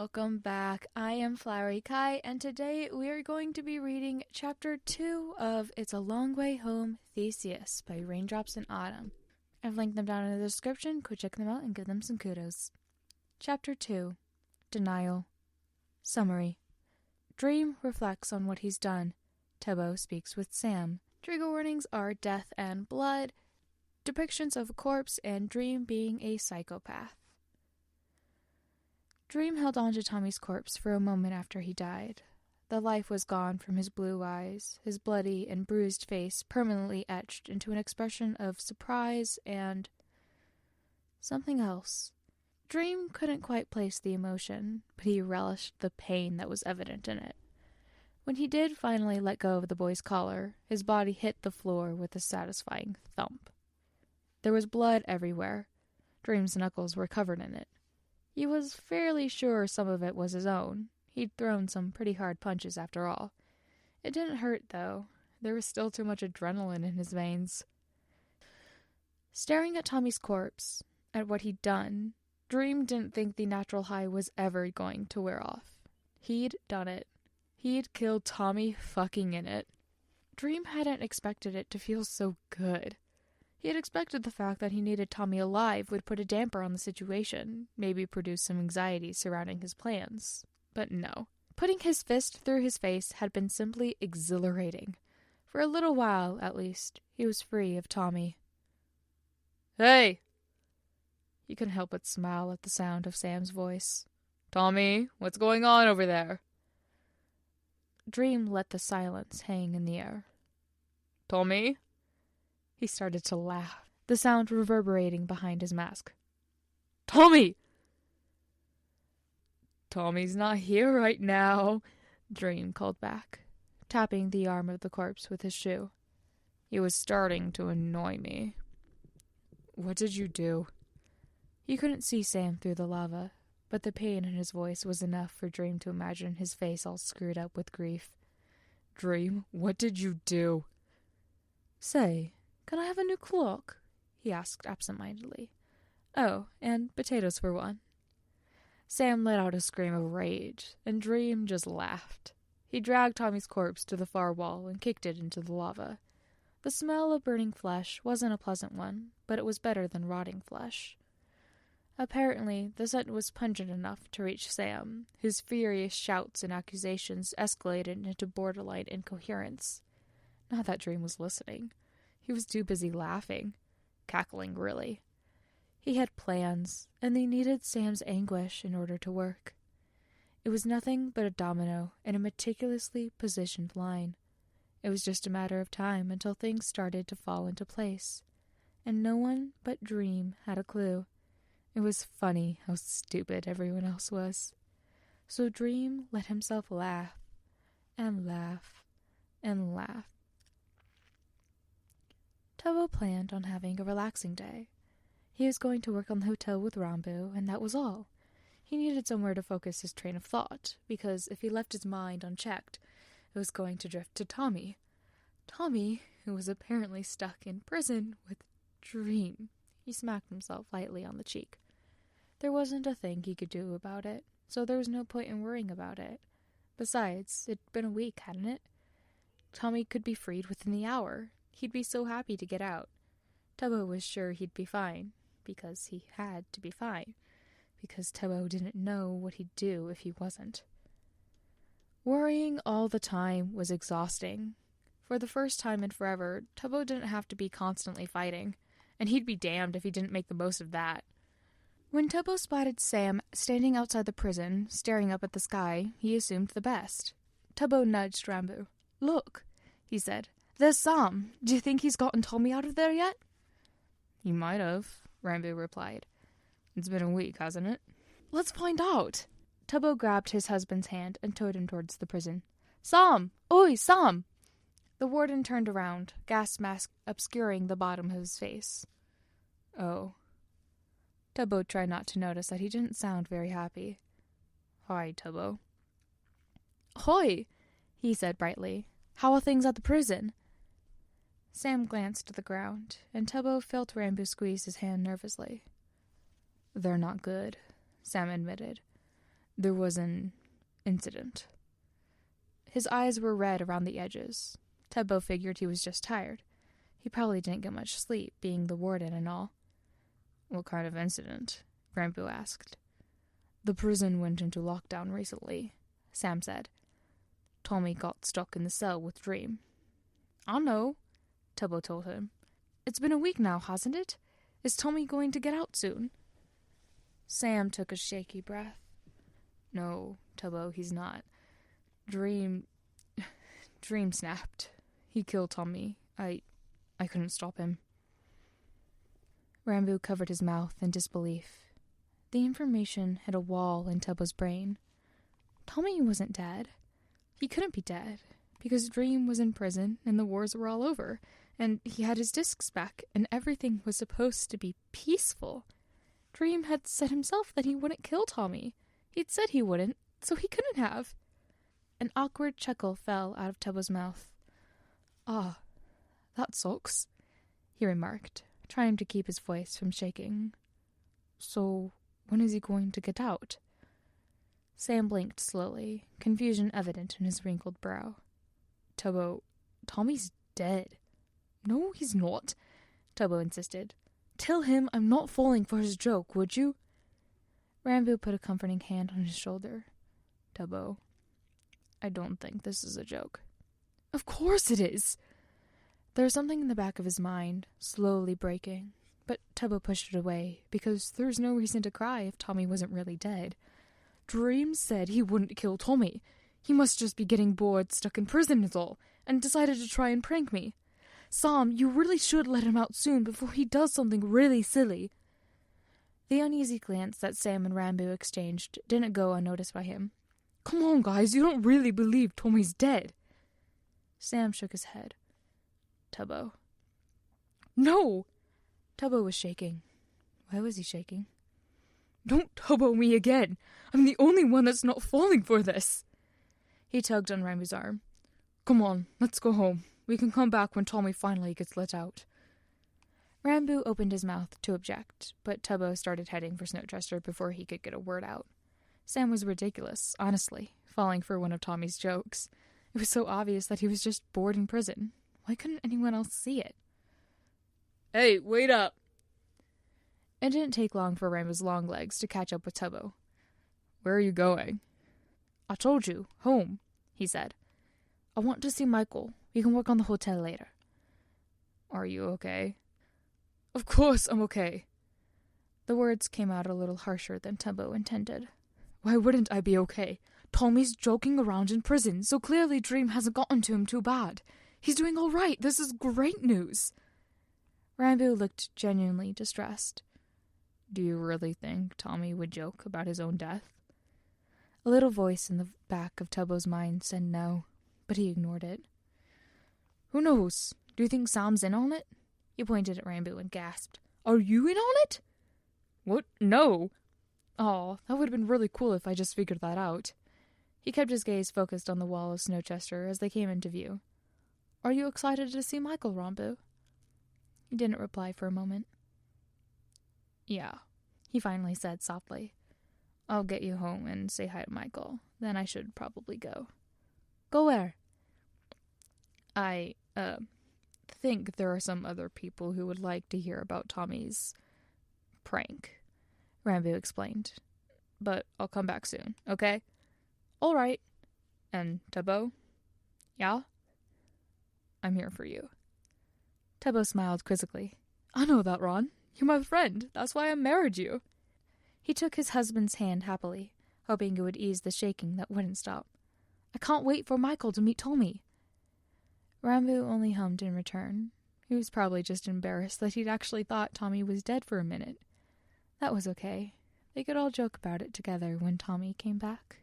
Welcome back. I am Flowery Kai, and today we are going to be reading Chapter 2 of It's a Long Way Home, Theseus by Raindropsinautumn. I've linked them down in the description. Go check them out and give them some kudos. Chapter 2. Denial. Summary. Dream reflects on what he's done. Tebo speaks with Sam. Trigger warnings are death and blood, depictions of a corpse, and Dream being a psychopath. Dream held on to Tommy's corpse for a moment after he died. The life was gone from his blue eyes, his bloody and bruised face permanently etched into an expression of surprise and something else. Dream couldn't quite place the emotion, but he relished the pain that was evident in it. When he did finally let go of the boy's collar, his body hit the floor with a satisfying thump. There was blood everywhere. Dream's knuckles were covered in it. He was fairly sure some of it was his own. He'd thrown some pretty hard punches after all. It didn't hurt, though. There was still too much adrenaline in his veins. Staring at Tommy's corpse, at what he'd done, Dream didn't think the natural high was ever going to wear off. He'd done it. He'd killed Tommy fucking in it. Dream hadn't expected it to feel so good. He had expected the fact that he needed Tommy alive would put a damper on the situation, maybe produce some anxiety surrounding his plans. But no. Putting his fist through his face had been simply exhilarating. For a little while, at least, he was free of Tommy. "Hey!" He couldn't help but smile at the sound of Sam's voice. "Tommy, what's going on over there?" Dream let the silence hang in the air. "Tommy?" He started to laugh, the sound reverberating behind his mask. "Tommy!" "Tommy's not here right now," Dream called back, tapping the arm of the corpse with his shoe. "He was starting to annoy me." "What did you do?" He couldn't see Sam through the lava, but the pain in his voice was enough for Dream to imagine his face all screwed up with grief. "Dream, what did you do?" "Say, can I have a new clock?" he asked absent-mindedly. "Oh, and potatoes for one." Sam let out a scream of rage, and Dream just laughed. He dragged Tommy's corpse to the far wall and kicked it into the lava. The smell of burning flesh wasn't a pleasant one, but it was better than rotting flesh. Apparently, the scent was pungent enough to reach Sam, whose furious shouts and accusations escalated into borderline incoherence. Not that Dream was listening. He was too busy laughing. Cackling, really. He had plans, and they needed Sam's anguish in order to work. It was nothing but a domino in a meticulously positioned line. It was just a matter of time until things started to fall into place. And no one but Dream had a clue. It was funny how stupid everyone else was. So Dream let himself laugh, and laugh, and laugh. Tebo planned on having a relaxing day. He was going to work on the hotel with Rambo, and that was all. He needed somewhere to focus his train of thought, because if he left his mind unchecked, it was going to drift to Tommy. Tommy, who was apparently stuck in prison with Dream. He smacked himself lightly on the cheek. There wasn't a thing he could do about it, so there was no point in worrying about it. Besides, it'd been a week, hadn't it? Tommy could be freed within the hour. He'd be so happy to get out. Tebo was sure he'd be fine, because he had to be fine, because Tebo didn't know what he'd do if he wasn't. Worrying all the time was exhausting. For the first time in forever, Tebo didn't have to be constantly fighting, and he'd be damned if he didn't make the most of that. When Tebo spotted Sam standing outside the prison, staring up at the sky, he assumed the best. Tebo nudged Rambo. "Look," he said. "There's Sam. Do you think he's gotten Tommy out of there yet?" "He might have," Rambo replied. "It's been a week, hasn't it?" "Let's find out." Tebo grabbed his husband's hand and towed him towards the prison. "Sam! Oi, Sam!" The warden turned around, gas mask obscuring the bottom of his face. "Oh." Tebo tried not to notice that he didn't sound very happy. "Hi, Tebo." "Hoi," he said brightly. "How are things at the prison?" Sam glanced to the ground, and Tebo felt Rambo squeeze his hand nervously. "They're not good," Sam admitted. There was an incident. His eyes were red around the edges. Tubbo figured he was just tired. He probably didn't get much sleep, being the warden and all. What kind of incident? Rambo asked. The prison went into lockdown recently, Sam said. Tommy got stuck in the cell with Dream. I know, Tubbo told him. It's been a week now, hasn't it? Is Tommy going to get out soon? Sam took a shaky breath. No, Tubbo, he's not. Dream snapped. He killed Tommy. I couldn't stop him. Rambo covered his mouth in disbelief. The information hit a wall in Tubbo's brain. Tommy wasn't dead. He couldn't be dead, because Dream was in prison and the wars were all over, and he had his discs back, and everything was supposed to be peaceful. Dream had said himself that he wouldn't kill Tommy. He'd said he wouldn't, so he couldn't have. An awkward chuckle fell out of Tubbo's mouth. Ah, that sucks, he remarked, trying to keep his voice from shaking. So, when is he going to get out? Sam blinked slowly, confusion evident in his wrinkled brow. Tubbo, Tommy's dead. No, he's not, Tubbo insisted. Tell him I'm not falling for his joke, would you? Rambo put a comforting hand on his shoulder. Tubbo, I don't think this is a joke. Of course it is! There was something in the back of his mind, slowly breaking, but Tubbo pushed it away, because there was no reason to cry if Tommy wasn't really dead. Dream said he wouldn't kill Tommy. He must just be getting bored, stuck in prison is all, and decided to try and prank me. Sam, you really should let him out soon before he does something really silly. The uneasy glance that Sam and Rambo exchanged didn't go unnoticed by him. Come on, guys, you don't really believe Tommy's dead. Sam shook his head. Tubbo. No! Tubbo was shaking. Why was he shaking? Don't Tubbo me again! I'm the only one that's not falling for this! He tugged on Rambo's arm. Come on, let's go home. We can come back when Tommy finally gets let out. Rambo opened his mouth to object, but Tubbo started heading for Snowchester before he could get a word out. Sam was ridiculous, honestly, falling for one of Tommy's jokes. It was so obvious that he was just bored in prison. Why couldn't anyone else see it? Hey, wait up! It didn't take long for Rambo's long legs to catch up with Tubbo. Where are you going? I told you, home, he said. I want to see Michael. We can work on the hotel later. Are you okay? Of course I'm okay. The words came out a little harsher than Tubbo intended. Why wouldn't I be okay? Tommy's joking around in prison, so clearly Dream hasn't gotten to him too bad. He's doing all right. This is great news. Rambo looked genuinely distressed. Do you really think Tommy would joke about his own death? A little voice in the back of Tubbo's mind said no, but he ignored it. Who knows? Do you think Sam's in on it? He pointed at Rambo and gasped. Are you in on it? What? No. Aw, that would have been really cool if I just figured that out. He kept his gaze focused on the wall of Snowchester as they came into view. Are you excited to see Michael, Rambo? He didn't reply for a moment. Yeah, he finally said softly. I'll get you home and say hi to Michael. Then I should probably go. Go where? I, think there are some other people who would like to hear about Tommy's prank, Rambo explained. But I'll come back soon, okay? All right. And Tubbo? Yeah? I'm here for you. Tubbo smiled quizzically. I know that, Ron. You're my friend. That's why I married you. He took his husband's hand happily, hoping it would ease the shaking that wouldn't stop. I can't wait for Michael to meet Tommy. Rambo only hummed in return. He was probably just embarrassed that he'd actually thought Tommy was dead for a minute. That was okay. They could all joke about it together when Tommy came back.